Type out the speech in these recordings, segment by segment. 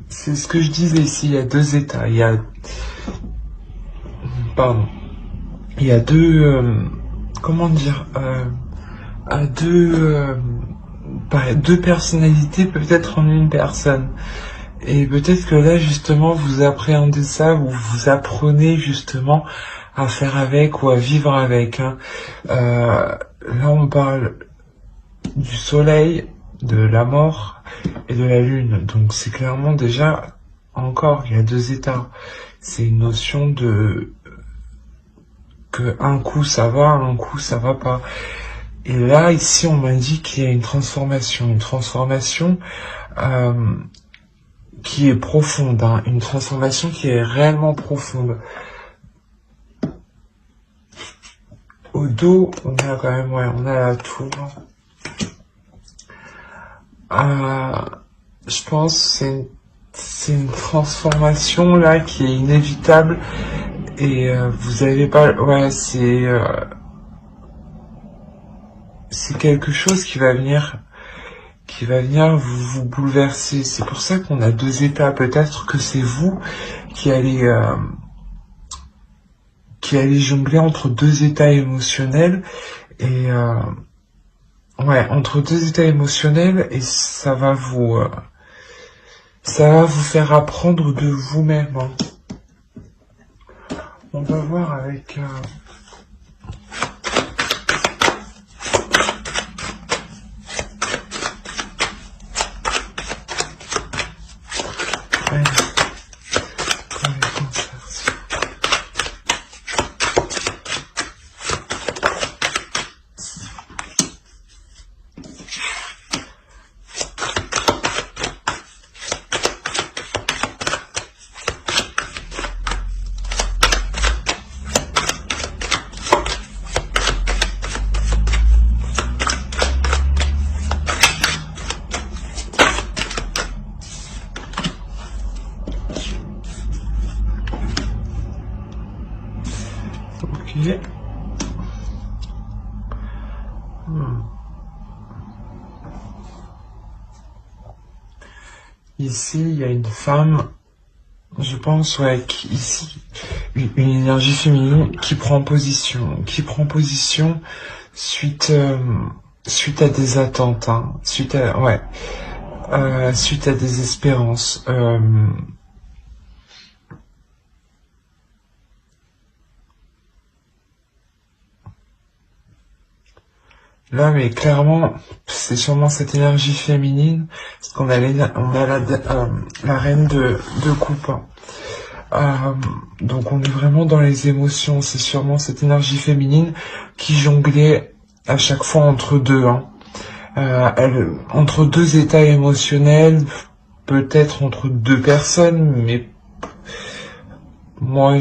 C'est ce que je disais ici, il y a deux états. Il y a, pardon, il y a deux, comment dire, deux personnalités peut-être en une personne. Et peut-être que là, justement, vous appréhendez ça, ou vous apprenez justement à faire avec ou à vivre avec. Hein. Là, on parle du soleil, de la mort et de la lune. Donc c'est clairement déjà, encore, il y a deux états. C'est une notion de que un coup ça va, un coup ça va pas. Et là, ici, on m'indique qu'il y a une transformation qui est profonde, hein, une transformation qui est réellement profonde. Au dos, on a quand même, ouais, on a la tour. Je pense que c'est une transformation là qui est inévitable et vous avez pas, ouais, c'est quelque chose qui va venir vous bouleverser. C'est pour ça qu'on a deux états. Peut-être que c'est vous qui allez jongler entre deux états émotionnels et ouais, entre deux états émotionnels et ça va vous faire apprendre de vous-même. Hein. On va voir avec ouais, ok. Ici, il y a une femme, je pense, ouais, ici, une énergie féminine qui prend position suite à des attentes, hein, suite à, ouais, suite à des espérances. Là, mais clairement, c'est sûrement cette énergie féminine, parce qu'on a, la reine de coupe. Hein. Donc on est vraiment dans les émotions, c'est sûrement cette énergie féminine qui jonglait à chaque fois entre deux. Hein. Entre deux états émotionnels, peut-être entre deux personnes, mais moi,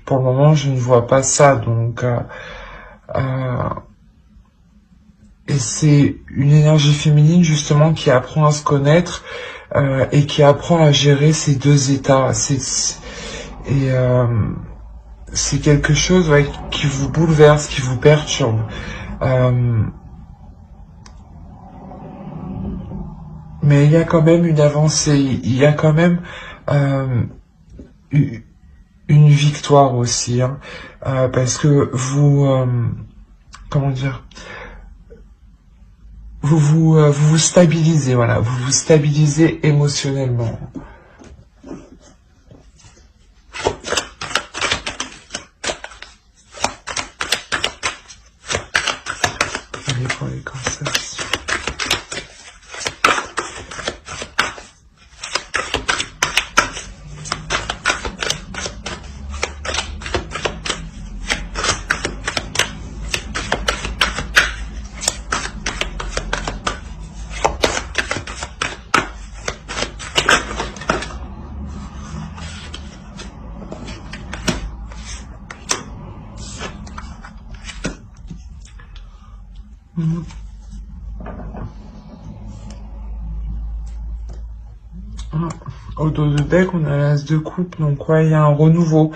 pour le moment, je ne vois pas ça. Donc, et c'est une énergie féminine justement qui apprend à se connaître et qui apprend à gérer ces deux états. C'est quelque chose, ouais, qui vous bouleverse, qui vous perturbe. Mais il y a quand même une avancée, il y a quand même une victoire aussi, hein, parce que vous, comment dire, vous stabilisez, voilà, vous vous stabilisez émotionnellement. Allez pour les cancers. Au dos de bec, on a l'as de coupe, donc ouais, il y a un renouveau.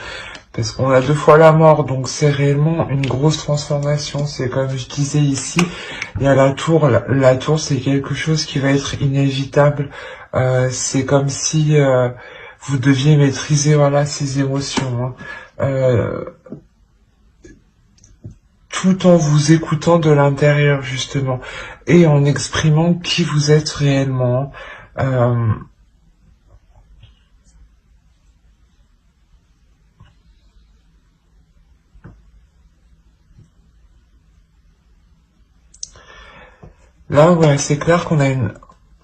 Parce qu'on a 2 fois la mort, donc c'est réellement une grosse transformation. C'est comme je disais ici, il y a la tour. La tour, c'est quelque chose qui va être inévitable. C'est comme si vous deviez maîtriser, voilà, ces émotions, hein. Tout en vous écoutant de l'intérieur, justement, et en exprimant qui vous êtes réellement. Là, ouais, c'est clair qu'on a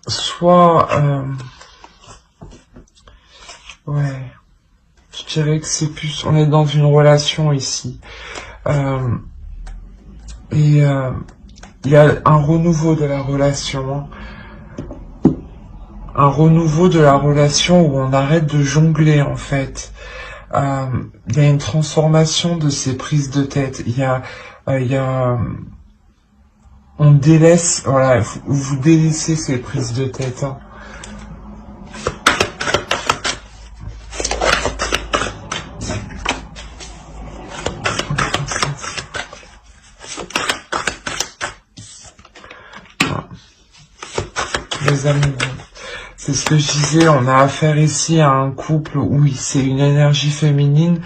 soit, ouais, je dirais que c'est plus, on est dans une relation ici, et il y a un renouveau de la relation, hein. Un renouveau de la relation où on arrête de jongler, en fait. Il y a une transformation de ces prises de tête. On délaisse, voilà, vous délaissez ces prises de tête, hein. Les amoureux. C'est ce que je disais, on a affaire ici à un couple où c'est une énergie féminine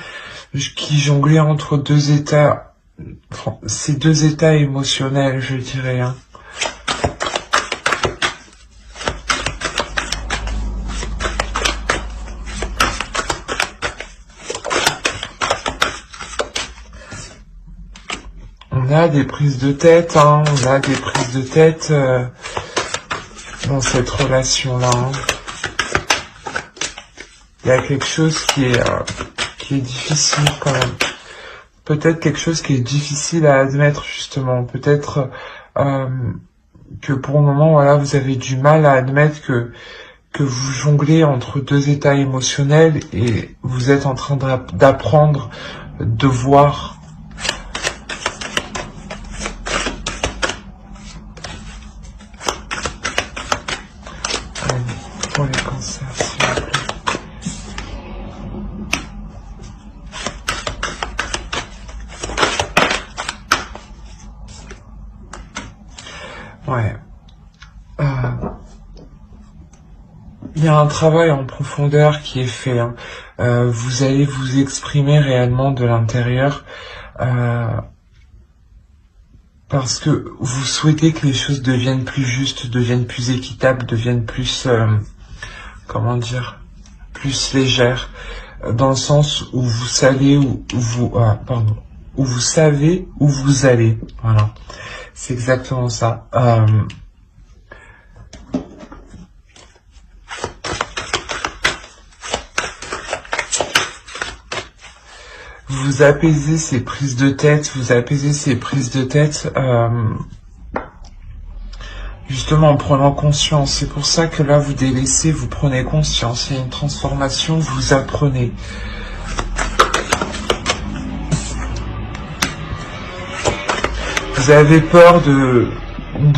qui jonglait entre 2 états, ces 2 états émotionnels, je dirais, hein. On a des prises de tête, hein, on a des prises de tête dans cette relation-là, hein. Il y a quelque chose qui est difficile quand même. Peut-être quelque chose qui est difficile à admettre, justement. Peut-être que pour le moment, voilà, vous avez du mal à admettre que vous jonglez entre 2 états émotionnels et vous êtes en train d'apprendre, de voir. Pour les cancers, s'il vous plaît. Ouais. Il y a un travail en profondeur qui est fait, hein. Vous allez vous exprimer réellement de l'intérieur parce que vous souhaitez que les choses deviennent plus justes, deviennent plus équitables, deviennent plus, comment dire, plus légères, dans le sens où vous savez où vous savez où vous allez. Voilà, c'est exactement ça. Vous apaisez ces prises de tête, justement en prenant conscience. C'est pour ça que là, vous délaissez, vous prenez conscience. Il y a une transformation, vous apprenez. Vous avez peur de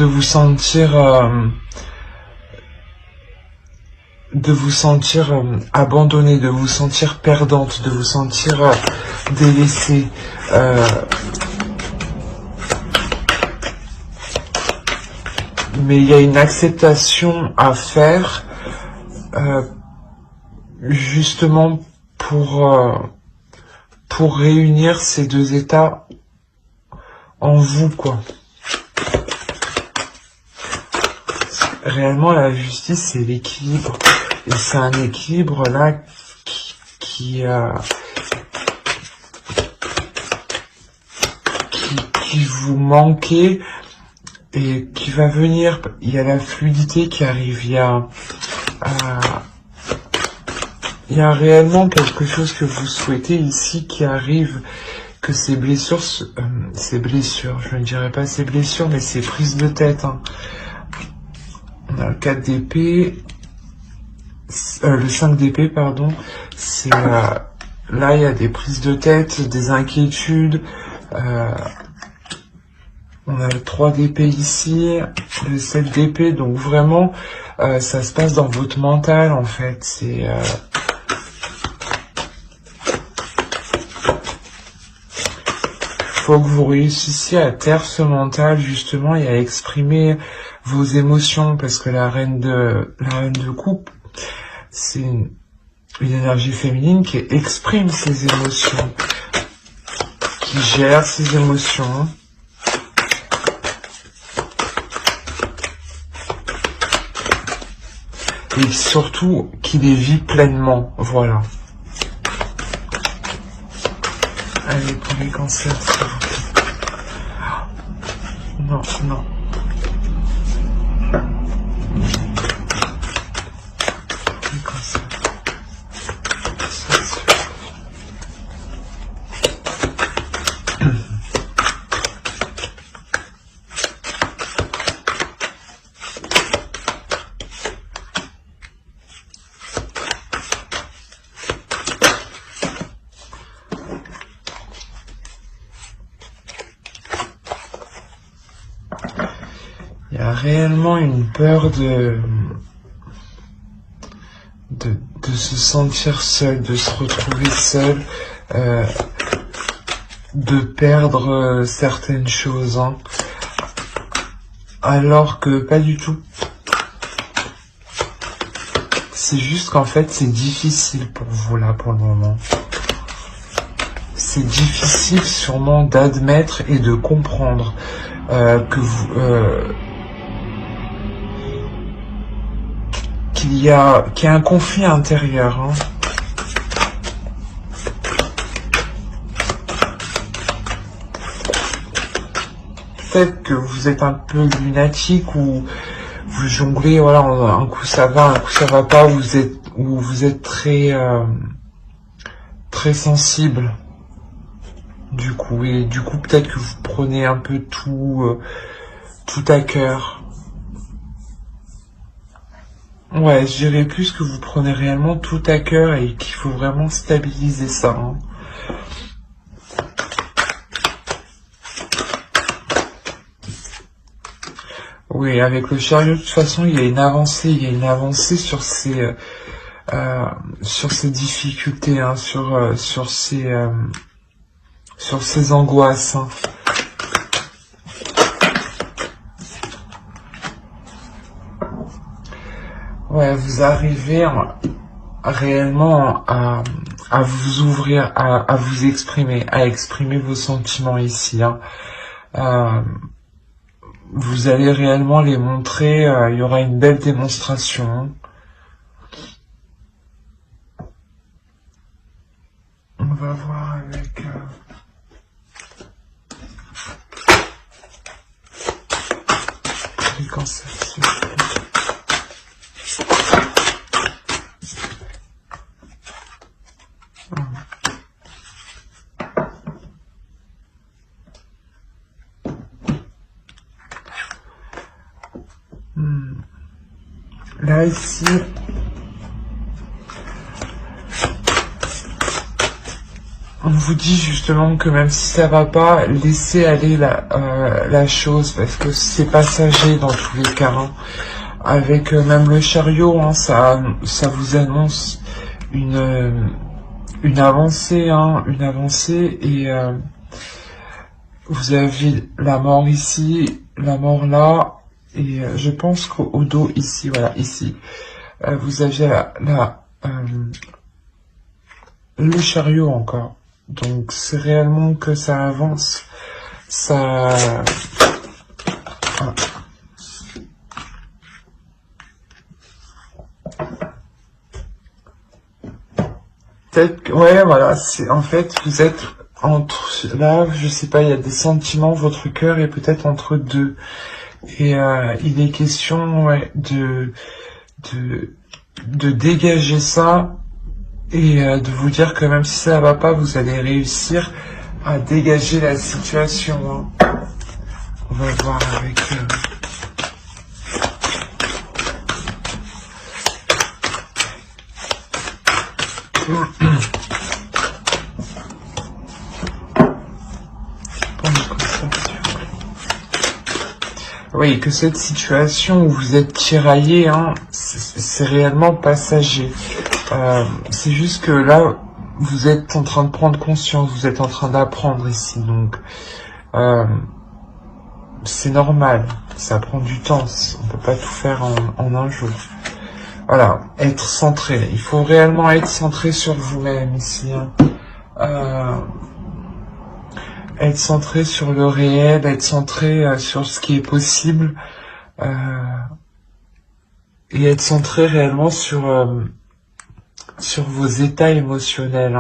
vous sentir... abandonnée, de vous sentir perdante, de vous sentir délaissée. Mais il y a une acceptation à faire, justement pour réunir ces 2 états en vous, quoi. Réellement, la justice, c'est l'équilibre. Et c'est un équilibre là qui vous manquait et qui va venir. Il y a la fluidité qui arrive. Il y a réellement quelque chose que vous souhaitez ici qui arrive. Que ces blessures, je ne dirais pas ces blessures, mais ces prises de tête, hein. On a le 4 d'épée. Le 5 d'épée, pardon, c'est là il y a des prises de tête, des inquiétudes. On a le 3 d'épée ici, le 7 d'épée, donc vraiment ça se passe dans votre mental en fait. faut que vous réussissiez à taire ce mental justement et à exprimer vos émotions, parce que la reine de coupe, c'est une énergie féminine qui exprime ses émotions, qui gère ses émotions. Et surtout, qui les vit pleinement, voilà. Allez, pour les cancers, s'il vous plaît. Non, non. Les cancers. Il y a réellement une peur de se sentir seul, de se retrouver seul, de perdre certaines choses, hein. Alors que pas du tout. C'est juste qu'en fait c'est difficile pour vous là pour le moment. C'est difficile sûrement d'admettre et de comprendre que vous... qu'il y a un conflit intérieur, hein. Peut-être que vous êtes un peu lunatique ou vous jonglez, voilà, un coup ça va pas, ou vous êtes très très sensible. Du coup peut-être que vous prenez un peu tout à cœur. Ouais, je dirais plus que vous prenez réellement tout à cœur et qu'il faut vraiment stabiliser ça, hein. Oui, avec le chariot, de toute façon, il y a une avancée sur ces difficultés, hein, sur ces angoisses, hein. Ouais, vous arrivez réellement à vous ouvrir, à vous exprimer, à exprimer vos sentiments ici, hein. Vous allez réellement les montrer, il y aura une belle démonstration. On va voir avec... les cancers. Là, ici, on vous dit justement que même si ça va pas, laissez aller la chose, parce que c'est passager dans tous les cas, hein. Avec même le chariot, hein, ça vous annonce une avancée, hein, et vous avez la mort ici, la mort là. Et je pense qu'au dos, ici, voilà, ici, vous aviez le chariot encore. Donc, c'est réellement que ça avance. Ça... Ah. Peut-être que... Ouais, voilà, c'est... En fait, vous êtes entre... Là, je sais pas, il y a des sentiments, votre cœur est peut-être entre deux. Et il est question, ouais, de dégager ça et de vous dire que même si ça va pas, vous allez réussir à dégager la situation, hein. On va voir avec... Oui, que cette situation où vous êtes tiraillé, hein, c'est réellement passager. C'est juste que là, vous êtes en train de prendre conscience, vous êtes en train d'apprendre ici, donc c'est normal, ça prend du temps, on peut pas tout faire en un jour. Voilà, être centré, il faut réellement être centré sur vous-même ici, hein. Être centré sur le réel, être centré sur ce qui est possible, et être centré réellement sur vos états émotionnels,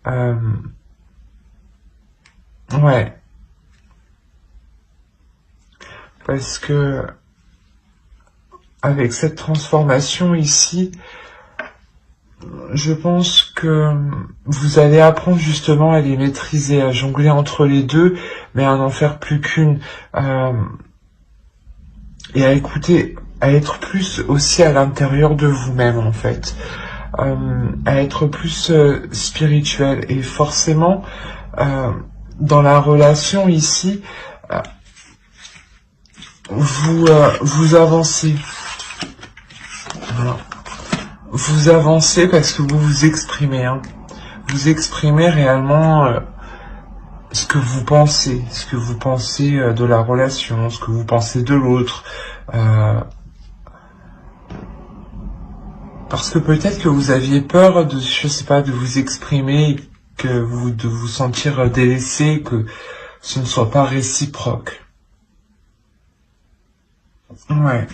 hein. Ouais. Parce que avec cette transformation ici, je pense que vous allez apprendre justement à les maîtriser, à jongler entre les deux, mais à n'en faire plus qu'une. Et à écouter, à être plus aussi à l'intérieur de vous-même en fait. À être plus spirituel. Et forcément, dans la relation ici, vous avancez. Voilà. Vous avancez parce que vous vous exprimez. Hein. Vous exprimez réellement ce que vous pensez de la relation, ce que vous pensez de l'autre. Parce que peut-être que vous aviez peur de, je sais pas, de vous exprimer, de vous sentir délaissé, que ce ne soit pas réciproque. Ouais.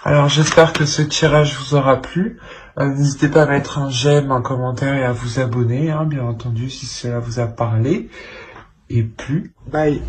Alors j'espère que ce tirage vous aura plu. N'hésitez pas à mettre un j'aime, un commentaire et à vous abonner, hein, bien entendu, si cela vous a parlé et plu. Bye.